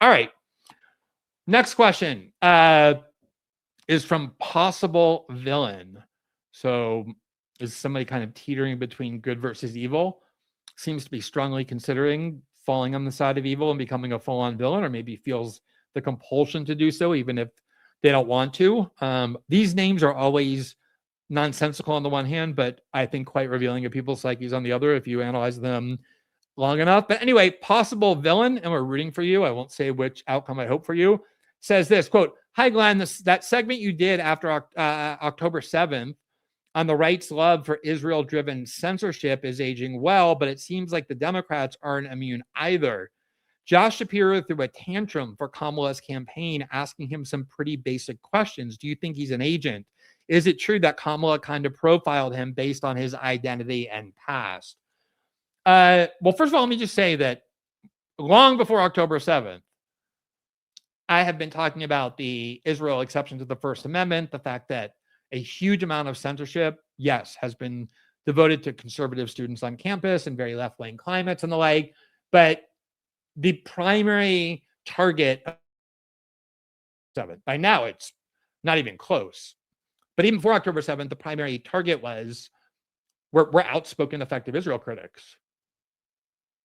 All right. Next question is from Possible Villain. So is somebody kind of teetering between good versus evil? Seems to be strongly considering falling on the side of evil and becoming a full-on villain, or maybe feels the compulsion to do so, even if they don't want to. These names are always nonsensical on the one hand, but I think quite revealing of people's psyches on the other if you analyze them long enough. But anyway, Possible Villain, and we're rooting for you. I won't say which outcome I hope for you. Says this, quote, "Hi, Glenn, that segment you did after October 7th on the right's love for Israel-driven censorship is aging well, but it seems like the Democrats aren't immune either. Josh Shapiro threw a tantrum for Kamala's campaign, asking him some pretty basic questions. Do you think he's an agent? Is it true that Kamala kind of profiled him based on his identity and past?" Well, first of all, let me just say that long before October 7th, I have been talking about the Israel exception to the First Amendment, the fact that a huge amount of censorship, yes, has been devoted to conservative students on campus and very left-wing climates and the like, but the primary target of 7th, by now it's not even close, but even before October 7th, the primary target were outspoken effective Israel critics.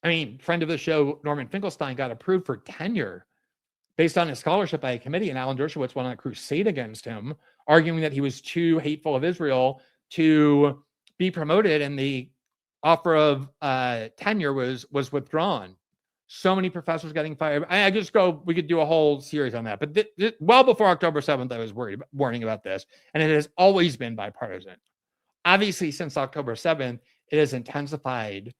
I mean, friend of the show, Norman Finkelstein, got approved for tenure based on his scholarship by a committee, and Alan Dershowitz went on a crusade against him, arguing that he was too hateful of Israel to be promoted, and the offer of tenure was withdrawn. So many professors getting fired. We could do a whole series on that. But well before October 7th, I was warning about this, and it has always been bipartisan. Obviously, since October 7th, it has intensified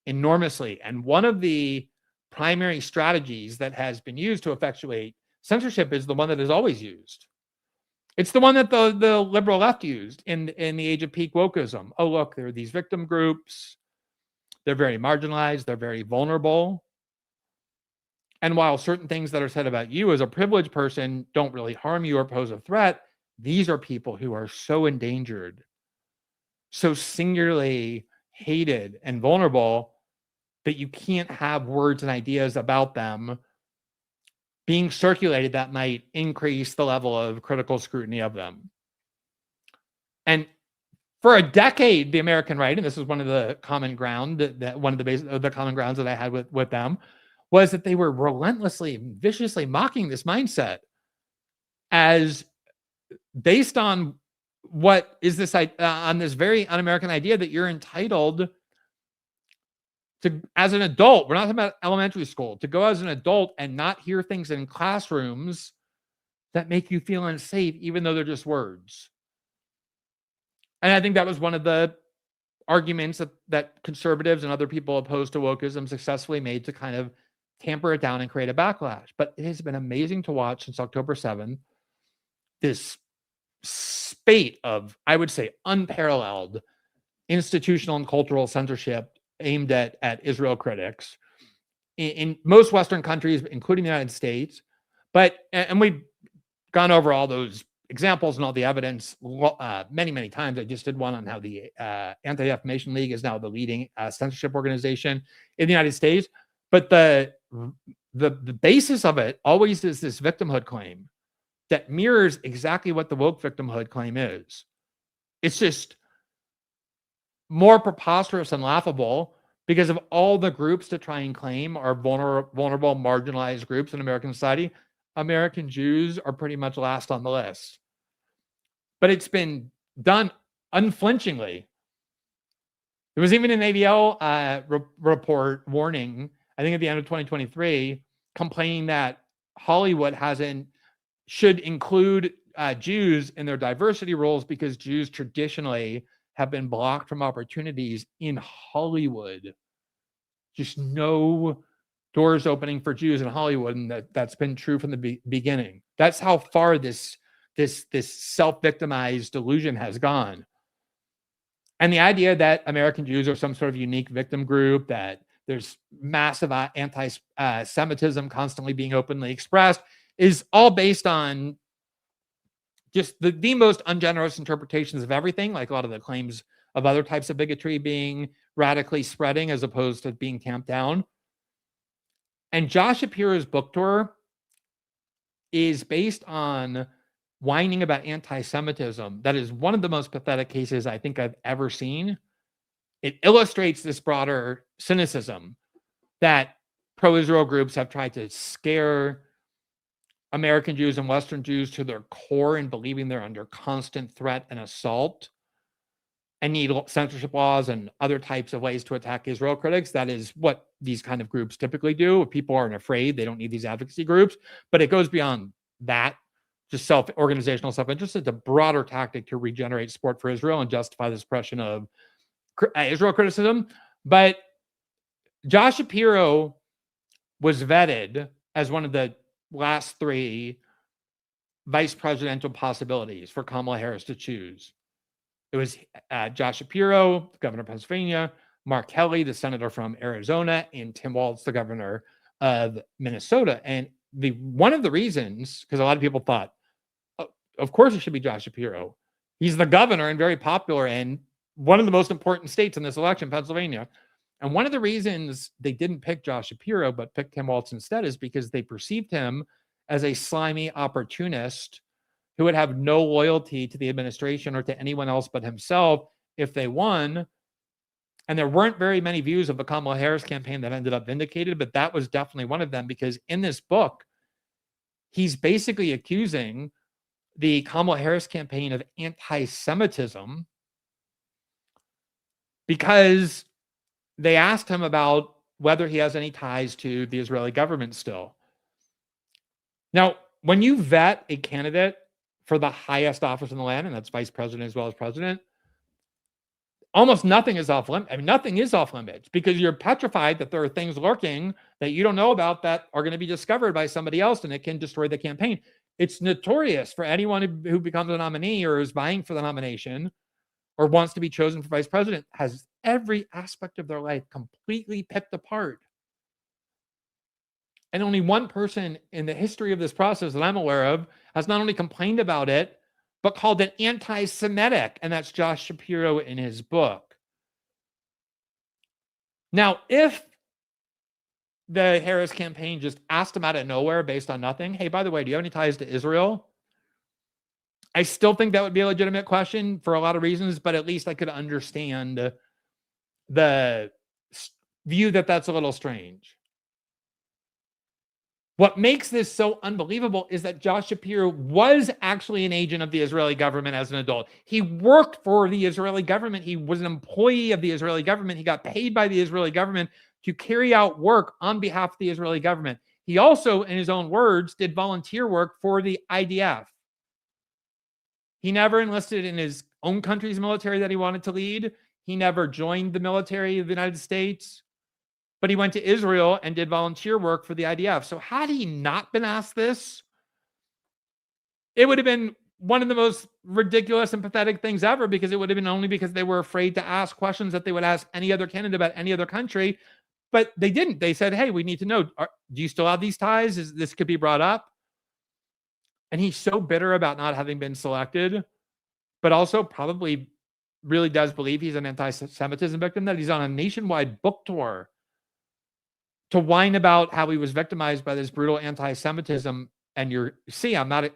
enormously. And one of the primary strategies that has been used to effectuate censorship is the one that is always used. It's the one that the liberal left used in the age of peak wokeism. Oh, look, there are these victim groups. They're very marginalized. They're very vulnerable. And while certain things that are said about you as a privileged person don't really harm you or pose a threat, these are people who are so endangered, so singularly hated and vulnerable that you can't have words and ideas about them being circulated that might increase the level of critical scrutiny of them. And for a decade, the American right, and this is one of the common ground that one of the common grounds that I had with them, was that they were relentlessly, viciously mocking this mindset as based on what is this on this very un-American idea that you're entitled to, as an adult, we're not talking about elementary school, to go as an adult and not hear things in classrooms that make you feel unsafe, even though they're just words. And I think that was one of the arguments that conservatives and other people opposed to wokeism successfully made to kind of tamper it down and create a backlash. But it has been amazing to watch since October 7th, this spate of, I would say, unparalleled institutional and cultural censorship aimed at Israel critics in most Western countries, including the United States. And we've gone over all those examples and all the evidence many, many times. I just did one on how the Anti-Defamation League is now the leading censorship organization in the United States. But the basis of it always is this victimhood claim that mirrors exactly what the woke victimhood claim is. It's just more preposterous and laughable because of all the groups to try and claim are vulnerable, marginalized groups in American society. American Jews are pretty much last on the list. But it's been done unflinchingly. There was even an ADL report warning, I think at the end of 2023, complaining that Hollywood should include Jews in their diversity roles because Jews traditionally have been blocked from opportunities in Hollywood. Just no doors opening for Jews in Hollywood, and that's been true from the beginning. That's how far this self-victimized delusion has gone. And the idea that American Jews are some sort of unique victim group, that there's massive anti-Semitism constantly being openly expressed, is all based on just the most ungenerous interpretations of everything, like a lot of the claims of other types of bigotry being radically spreading as opposed to being tamped down. And Josh Shapiro's book tour is based on whining about anti-Semitism. That is one of the most pathetic cases I think I've ever seen. It illustrates this broader cynicism that pro-Israel groups have tried to scare American Jews and Western Jews to their core in believing they're under constant threat and assault and need censorship laws and other types of ways to attack Israel critics. That is what these kind of groups typically do. If people aren't afraid, they don't need these advocacy groups. But it goes beyond that, just organizational self-interest. It's a broader tactic to regenerate support for Israel and justify the suppression of Israel criticism. But Josh Shapiro was vetted as one of the last three vice presidential possibilities for Kamala Harris to choose. It was Josh Shapiro, the governor of Pennsylvania, Mark Kelly, the senator from Arizona, and Tim Walz, the governor of Minnesota. And one of the reasons, because a lot of people thought, oh, of course it should be Josh Shapiro. He's the governor and very popular in one of the most important states in this election, Pennsylvania. And one of the reasons they didn't pick Josh Shapiro, but picked Tim Walz instead, is because they perceived him as a slimy opportunist who would have no loyalty to the administration or to anyone else but himself if they won. And there weren't very many views of the Kamala Harris campaign that ended up vindicated, but that was definitely one of them, because in this book, he's basically accusing the Kamala Harris campaign of anti-Semitism because they asked him about whether he has any ties to the Israeli government still. Now, when you vet a candidate for the highest office in the land, and that's vice president as well as president, almost nothing is off limits. I mean, nothing is off limits because you're petrified that there are things lurking that you don't know about that are going to be discovered by somebody else, and it can destroy the campaign. It's notorious for anyone who becomes a nominee or is vying for the nomination or wants to be chosen for vice president has every aspect of their life completely picked apart. And only one person in the history of this process that I'm aware of has not only complained about it, but called it anti-Semitic, and that's Josh Shapiro in his book. Now, if the Harris campaign just asked him out of nowhere based on nothing, hey, by the way, do you have any ties to Israel? I still think that would be a legitimate question for a lot of reasons, but at least I could understand the view that that's a little strange. What makes this so unbelievable is that Josh Shapiro was actually an agent of the Israeli government as an adult. He worked for the Israeli government. He was an employee of the Israeli government. He got paid by the Israeli government to carry out work on behalf of the Israeli government. He also, in his own words, did volunteer work for the IDF. He never enlisted in his own country's military that he wanted to lead. He never joined the military of the United States. But he went to Israel and did volunteer work for the IDF. So had he not been asked this, it would have been one of the most ridiculous and pathetic things ever, because it would have been only because they were afraid to ask questions that they would ask any other candidate about any other country. But they didn't. They said, hey, we need to know, do you still have these ties? This could be brought up. And he's so bitter about not having been selected, but also probably really does believe he's an anti-Semitism victim, that he's on a nationwide book tour to whine about how he was victimized by this brutal anti-Semitism. And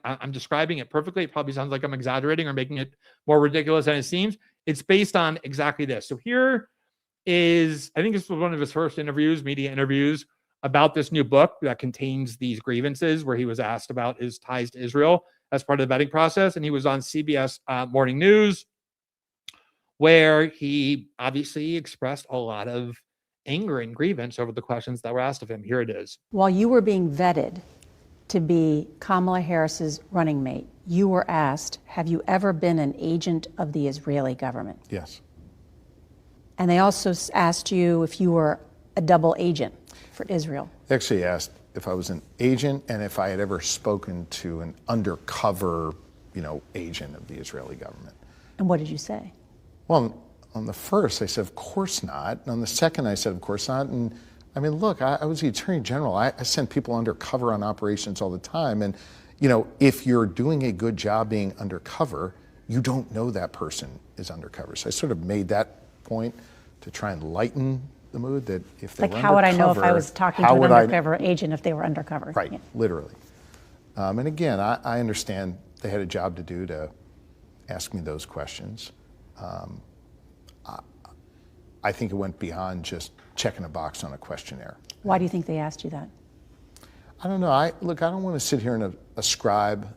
I'm describing it perfectly. It probably sounds like I'm exaggerating or making it more ridiculous than it seems. It's based on exactly this. So here is, I think this was one of his first interviews, media interviews, about this new book that contains these grievances, where he was asked about his ties to Israel as part of the vetting process. And he was on CBS Morning News, where he obviously expressed a lot of anger and grievance over the questions that were asked of him. Here it is. While you were being vetted to be Kamala Harris's running mate, you were asked, have you ever been an agent of the Israeli government? Yes. And they also asked you if you were a double agent for Israel. They actually asked if I was an agent and if I had ever spoken to an undercover, agent of the Israeli government. And what did you say? Well, on the first, I said, of course not. And on the second, I said, of course not. And I mean, look, I was the Attorney General. I sent people undercover on operations all the time. And, if you're doing a good job being undercover, you don't know that person is undercover. So I sort of made that point to try and lighten the mood, that if they were how would I know if I was talking to an undercover agent if they were undercover? Right, Yeah. literally. And again, I understand they had a job to do to ask me those questions. I think it went beyond just checking a box on a questionnaire. Why do you think they asked you that? I don't know. I don't want to sit here and ascribe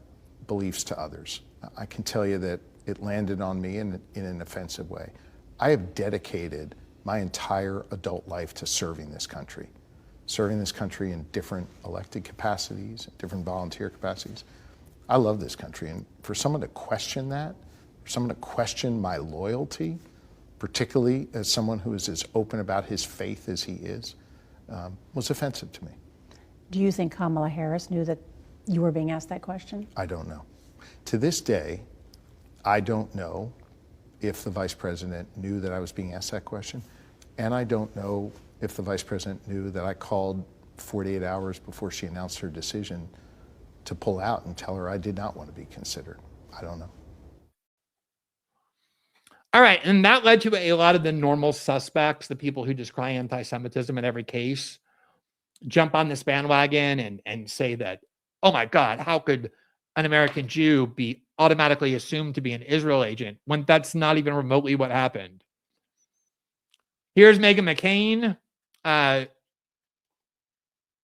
beliefs to others. I can tell you that it landed on me in an offensive way. I have dedicated my entire adult life to serving this country in different elected capacities, different volunteer capacities. I love this country, and for someone to question that, for someone to question my loyalty, particularly as someone who is as open about his faith as he is, was offensive to me. Do you think Kamala Harris knew that you were being asked that question? I don't know. To this day, I don't know if the vice president knew that I was being asked that question, and I don't know if the vice president knew that I called 48 hours before she announced her decision to pull out and tell her I did not want to be considered. I don't know. All right, and that led to a lot of the normal suspects, the people who just cry anti-Semitism in every case, jump on this bandwagon and say that, oh my God, how could an American Jew be automatically assumed to be an Israel agent when that's not even remotely what happened? Here's Meghan McCain,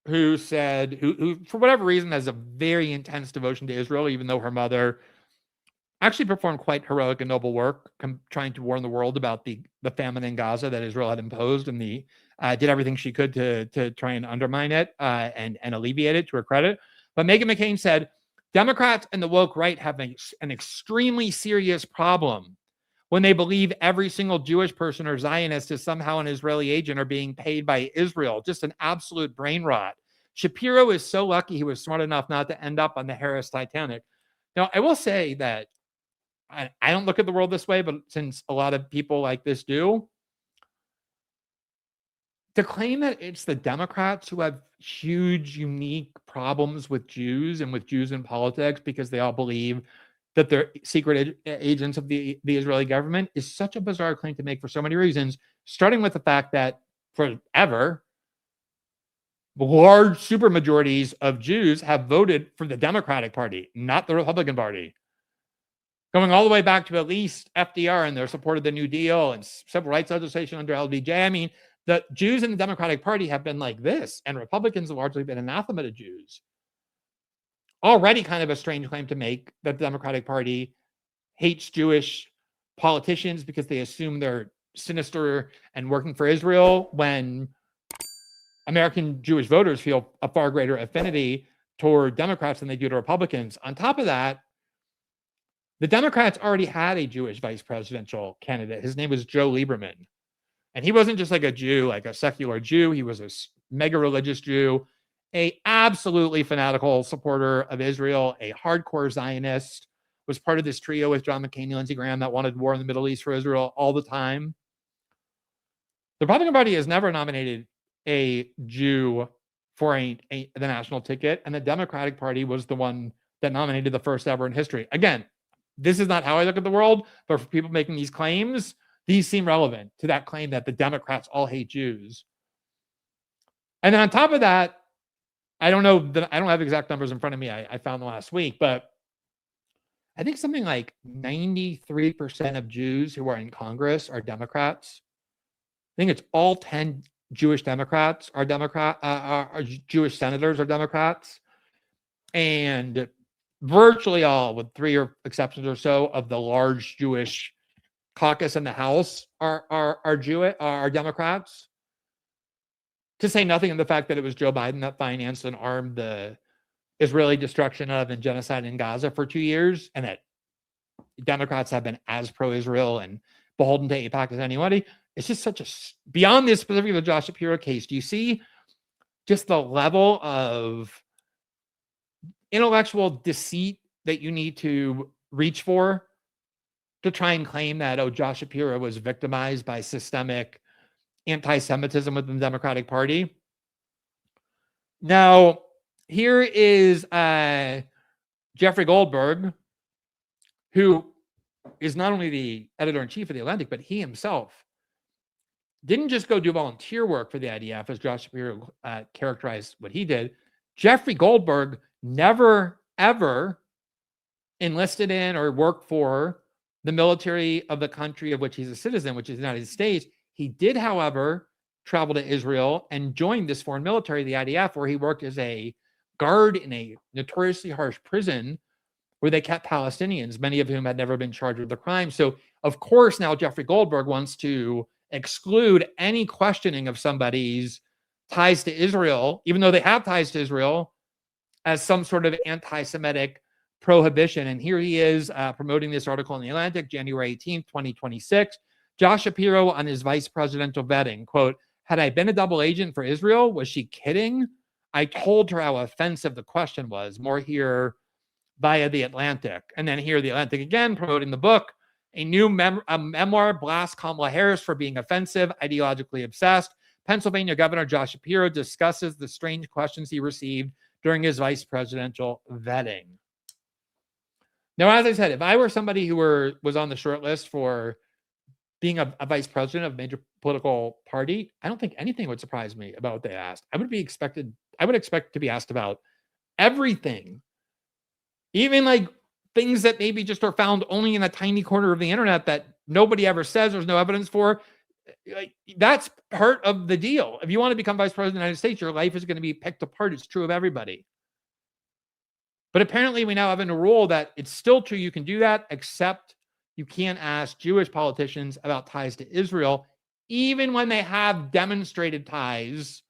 who said, who for whatever reason has a very intense devotion to Israel, even though her mother actually performed quite heroic and noble work, trying to warn the world about the famine in Gaza that Israel had imposed, and did everything she could to try and undermine it and alleviate it, to her credit. But Meghan McCain said, Democrats and the woke right have an extremely serious problem when they believe every single Jewish person or Zionist is somehow an Israeli agent or being paid by Israel. Just an absolute brain rot. Shapiro is so lucky he was smart enough not to end up on the Harris Titanic. Now, I will say that I don't look at the world this way, but since a lot of people like this do, to claim that it's the Democrats who have huge, unique problems with Jews and with Jews in politics because they all believe that they're secret agents of the Israeli government is such a bizarre claim to make for so many reasons, starting with the fact that forever, large supermajorities of Jews have voted for the Democratic Party, not the Republican Party. Going all the way back to at least FDR and their support of the New Deal and civil rights legislation under LBJ. I mean, the Jews in the Democratic Party have been like this, and Republicans have largely been anathema to Jews. Already kind of a strange claim to make that the Democratic Party hates Jewish politicians because they assume they're sinister and working for Israel, when American Jewish voters feel a far greater affinity toward Democrats than they do to Republicans. On top of that, the Democrats already had a Jewish vice presidential candidate. His name was Joe Lieberman. And he wasn't just like a Jew, like a secular Jew. He was a mega religious Jew, a absolutely fanatical supporter of Israel, a hardcore Zionist, was part of this trio with John McCain and Lindsey Graham that wanted war in the Middle East for Israel all the time. The Republican Party has never nominated a Jew for the national ticket, and the Democratic Party was the one that nominated the first ever in history. Again, this is not how I look at the world, but for people making these claims, these seem relevant to that claim that the Democrats all hate Jews. And then on top of that, I don't have exact numbers in front of me. I found them last week, but I think something like 93% of Jews who are in Congress are Democrats. I think it's all 10 Jewish Democrats are Jewish senators are Democrats. And virtually all, with 3 exceptions or so, of the large Jewish caucus in the House are Democrats. To say nothing of the fact that it was Joe Biden that financed and armed the Israeli destruction of and genocide in Gaza for 2 years, and that Democrats have been as pro-Israel and beholden to AIPAC as anybody. It's just such a, beyond this specific of the Josh Shapiro case, do you see just the level of intellectual deceit that you need to reach for to try and claim that, oh, Josh Shapiro was victimized by systemic anti-Semitism within the Democratic Party? Now, here is Jeffrey Goldberg, who is not only the editor-in-chief of The Atlantic, but he himself didn't just go do volunteer work for the IDF, as Josh Shapiro characterized what he did. Jeffrey Goldberg never ever enlisted in or worked for the military of the country of which he's a citizen, which is the United States. He did, however, travel to Israel and joined this foreign military, the IDF, where he worked as a guard in a notoriously harsh prison where they kept Palestinians, many of whom had never been charged with a crime. So, of course, now Jeffrey Goldberg wants to exclude any questioning of somebody's ties to Israel, even though they have ties to Israel, as some sort of anti-Semitic prohibition. And here he is promoting this article in The Atlantic, January 18th, 2026. Josh Shapiro on his vice presidential vetting, quote, "Had I been a double agent for Israel, was she kidding? I told her how offensive the question was." More here via The Atlantic. And then here, The Atlantic again, promoting the book, a new memoir, blasts Kamala Harris for being offensive, ideologically obsessed. Pennsylvania Governor Josh Shapiro discusses the strange questions he received during his vice presidential vetting. Now, as I said, if I were somebody who was on the short list for being a vice president of a major political party, I don't think anything would surprise me about what they asked. I would expect to be asked about everything, even like things that maybe just are found only in a tiny corner of the internet that nobody ever says there's no evidence for. Like, that's part of the deal. If you want to become vice president of the United States, your life is going to be picked apart. It's true of everybody. But apparently we now have a rule that it's still true. You can do that, except you can't ask Jewish politicians about ties to Israel, even when they have demonstrated ties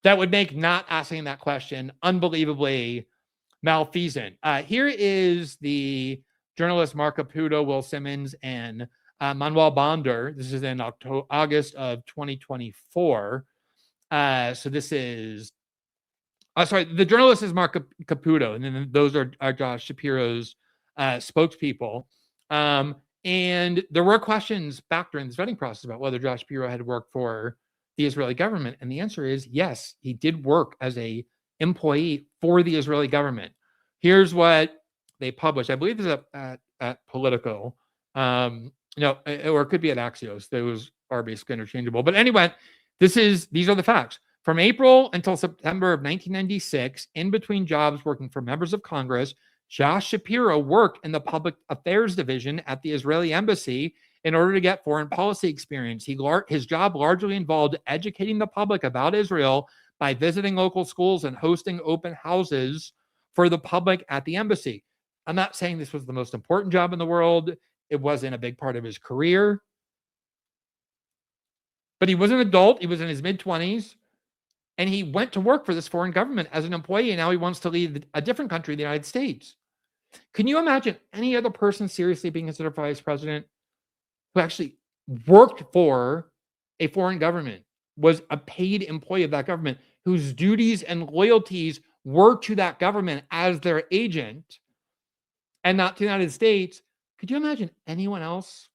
that would make not asking that question unbelievably malfeasant. Here is the journalist Mark Caputo, Will Simmons, and Manuel Bonder. This is in August of 2024. So this is, the journalist is Mark Caputo, and then those are Josh Shapiro's spokespeople. And there were questions back during this vetting process about whether Josh Shapiro had worked for the Israeli government. And the answer is yes, he did work as a employee for the Israeli government. Here's what they published. I believe this is at Politico. Or it could be at Axios. Those are basically interchangeable. But anyway, these are the facts. From April until September of 1996, in between jobs working for members of Congress, Josh Shapiro worked in the public affairs division at the Israeli embassy in order to get foreign policy experience. His job largely involved educating the public about Israel by visiting local schools and hosting open houses for the public at the embassy. I'm not saying this was the most important job in the world. It wasn't a big part of his career. But he was an adult. He was in his mid-20s. And he went to work for this foreign government as an employee, and now he wants to lead a different country, the United States. Can you imagine any other person seriously being considered vice president who actually worked for a foreign government, was a paid employee of that government, whose duties and loyalties were to that government as their agent and not to the United States? Could you imagine anyone else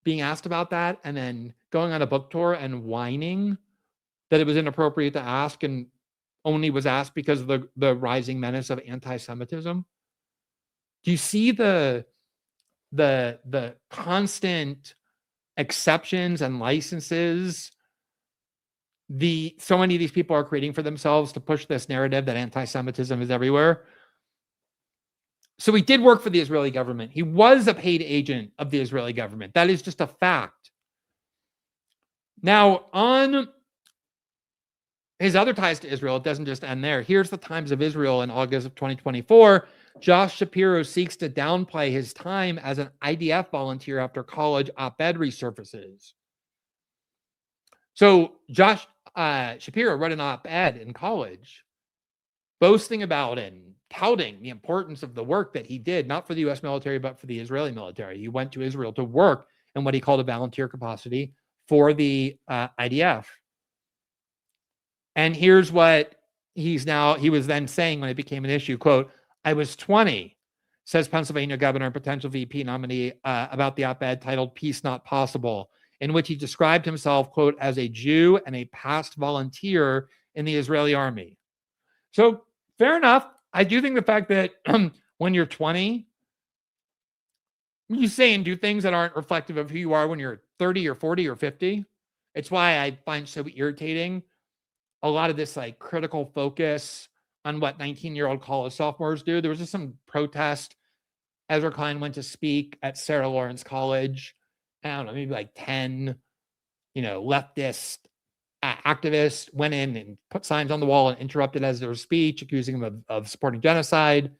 being asked about that and then going on a book tour and whining that it was inappropriate to ask and only was asked because of the rising menace of anti-Semitism? Do you see the constant exceptions and licenses so many of these people are creating for themselves to push this narrative that anti-Semitism is everywhere? So he did work for the Israeli government. He was a paid agent of the Israeli government. That is just a fact. Now, on his other ties to Israel, it doesn't just end there. Here's the Times of Israel in August of 2024. Josh Shapiro seeks to downplay his time as an IDF volunteer after college op-ed resurfaces. So Josh Shapiro wrote an op-ed in college boasting about and touting the importance of the work that he did, not for the U.S. military, but for the Israeli military. He went to Israel to work in what he called a volunteer capacity for the IDF. And here's what he was then saying when it became an issue, quote, "I was 20, says Pennsylvania governor and potential VP nominee about the op-ed titled Peace Not Possible, in which he described himself, quote, as a Jew and a past volunteer in the Israeli army." So fair enough. I do think the fact that when you're 20, you say and do things that aren't reflective of who you are when you're 30 or 40 or 50. It's why I find so irritating a lot of this like critical focus on what 19-year-old college sophomores do. There was just some protest. Ezra Klein went to speak at Sarah Lawrence College. I don't know, maybe like 10, leftist activists went in and put signs on the wall and interrupted Ezra's speech, accusing him of supporting genocide.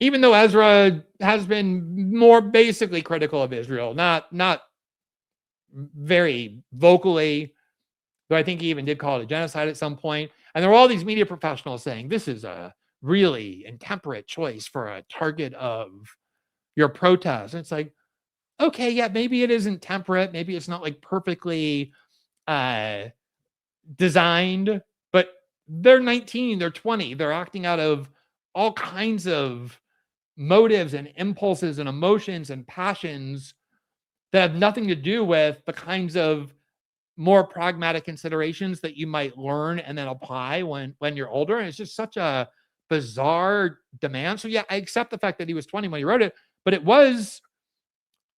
Even though Ezra has been more basically critical of Israel, not very vocally, though I think he even did call it a genocide at some point. And there were all these media professionals saying this is a really intemperate choice for a target of your protest. And it's like, okay, yeah, maybe it isn't temperate. Maybe it's not like perfectly designed, but they're 19, they're 20. They're acting out of all kinds of motives and impulses and emotions and passions that have nothing to do with the kinds of more pragmatic considerations that you might learn and then apply when you're older. And it's just such a bizarre demand. So yeah, I accept the fact that he was 20 when he wrote it, but it was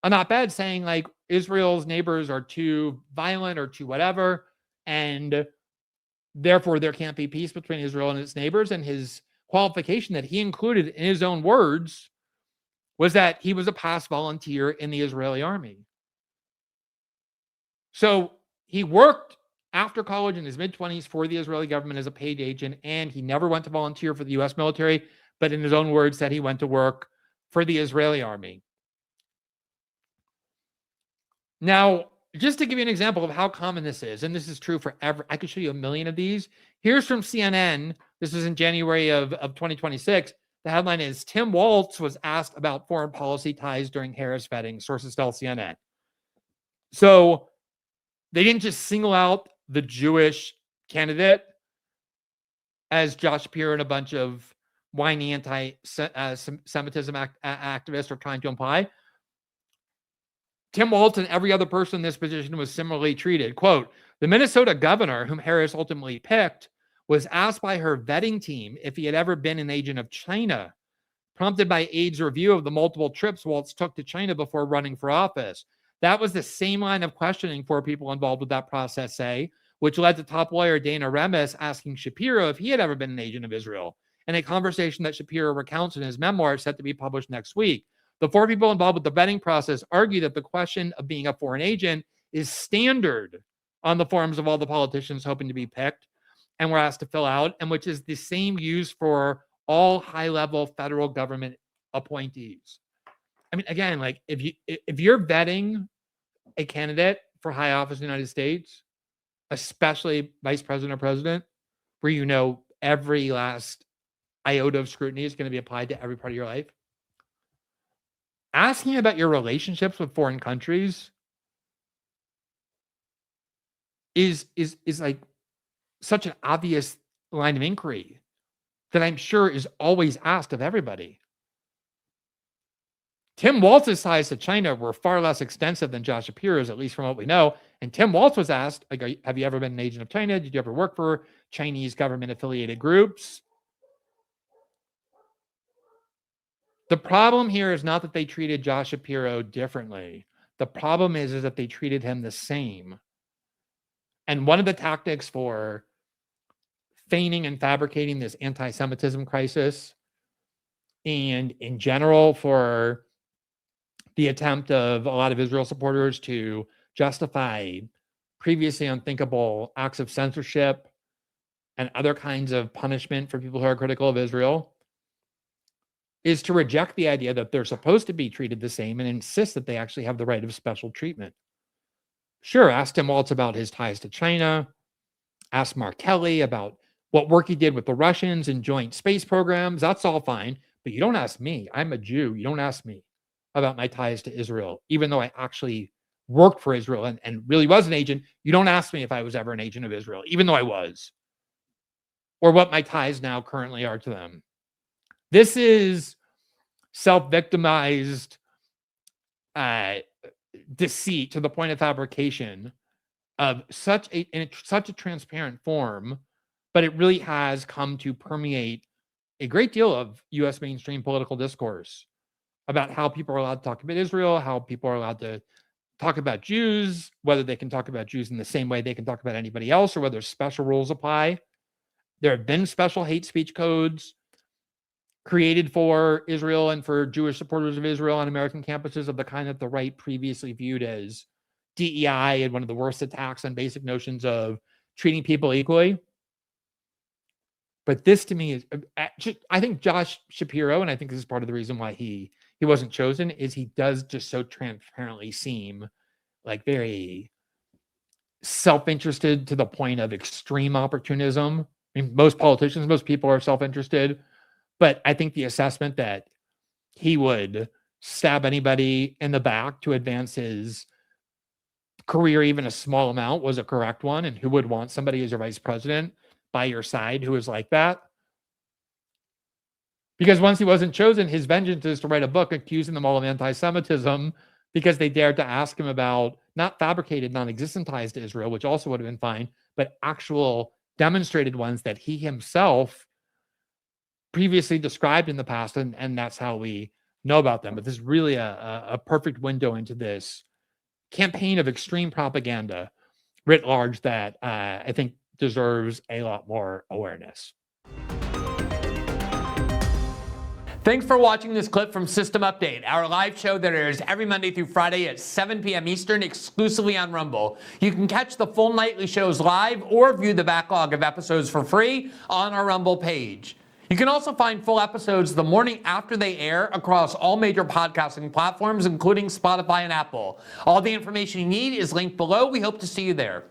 a not-bad saying like Israel's neighbors are too violent or too whatever, and therefore there can't be peace between Israel and its neighbors. And his qualification that he included in his own words was that he was a past volunteer in the Israeli army. So he worked after college in his mid-20s for the Israeli government as a paid agent, and he never went to volunteer for the U.S. military, but in his own words said he went to work for the Israeli army. Now, just to give you an example of how common this is, and this is true for I could show you a million of these. Here's from CNN. This was in January of 2026. The headline is, Tim Walz was asked about foreign policy ties during Harris vetting, sources tell CNN. So they didn't just single out the Jewish candidate, as Josh Shapiro and a bunch of whiny anti-Semitism activists are trying to imply. Tim Walz and every other person in this position was similarly treated. Quote, the Minnesota governor, whom Harris ultimately picked, was asked by her vetting team if he had ever been an agent of China, prompted by aides' review of the multiple trips Walz took to China before running for office. That was the same line of questioning for people involved with that process, say, which led to top lawyer Dana Remis asking Shapiro if he had ever been an agent of Israel, in a conversation that Shapiro recounts in his memoir set to be published next week. The four people involved with the vetting process argue that the question of being a foreign agent is standard on the forms of all the politicians hoping to be picked and were asked to fill out, and which is the same used for all high-level federal government appointees. I mean, again, like if you're vetting a candidate for high office in the United States, especially vice president or president, where you know every last iota of scrutiny is going to be applied to every part of your life, asking about your relationships with foreign countries is like such an obvious line of inquiry that I'm sure is always asked of everybody. Tim Walz's ties to China were far less extensive than Josh Shapiro's, at least from what we know. And Tim Walz was asked, like, have you ever been an agent of China? Did you ever work for Chinese government-affiliated groups? The problem here is not that they treated Josh Shapiro differently. The problem is that they treated him the same. And one of the tactics for feigning and fabricating this anti-Semitism crisis, and in general for the attempt of a lot of Israel supporters to justify previously unthinkable acts of censorship and other kinds of punishment for people who are critical of Israel, is to reject the idea that they're supposed to be treated the same and insist that they actually have the right of special treatment. Sure, ask Tim Walz about his ties to China. Ask Mark Kelly about what work he did with the Russians in joint space programs. That's all fine. But you don't ask me. I'm a Jew. You don't ask me about my ties to Israel, even though I actually worked for Israel and really was an agent. You don't ask me if I was ever an agent of Israel, even though I was, or what my ties now currently are to them. This is self-victimized deceit to the point of fabrication of such a transparent form, but it really has come to permeate a great deal of U.S. mainstream political discourse about how people are allowed to talk about Israel, how people are allowed to talk about Jews, whether they can talk about Jews in the same way they can talk about anybody else, or whether special rules apply. There have been special hate speech codes created for Israel and for Jewish supporters of Israel on American campuses of the kind that the right previously viewed as DEI and one of the worst attacks on basic notions of treating people equally. But this to me is, I think Josh Shapiro, and I think this is part of the reason why he wasn't chosen, is he does just so transparently seem like very self-interested to the point of extreme opportunism. I mean, most politicians, most people are self-interested, but I think the assessment that he would stab anybody in the back to advance his career even a small amount was a correct one. And who would want somebody as your vice president by your side who is like that? Because once he wasn't chosen, his vengeance is to write a book accusing them all of anti-Semitism because they dared to ask him about not fabricated, non-existent ties to Israel, which also would have been fine, but actual demonstrated ones that he himself previously described in the past, and that's how we know about them. But this is really a perfect window into this campaign of extreme propaganda writ large that I think deserves a lot more awareness. Thanks for watching this clip from System Update, our live show that airs every Monday through Friday at 7 p.m. Eastern, exclusively on Rumble. You can catch the full nightly shows live or view the backlog of episodes for free on our Rumble page. You can also find full episodes the morning after they air across all major podcasting platforms, including Spotify and Apple. All the information you need is linked below. We hope to see you there.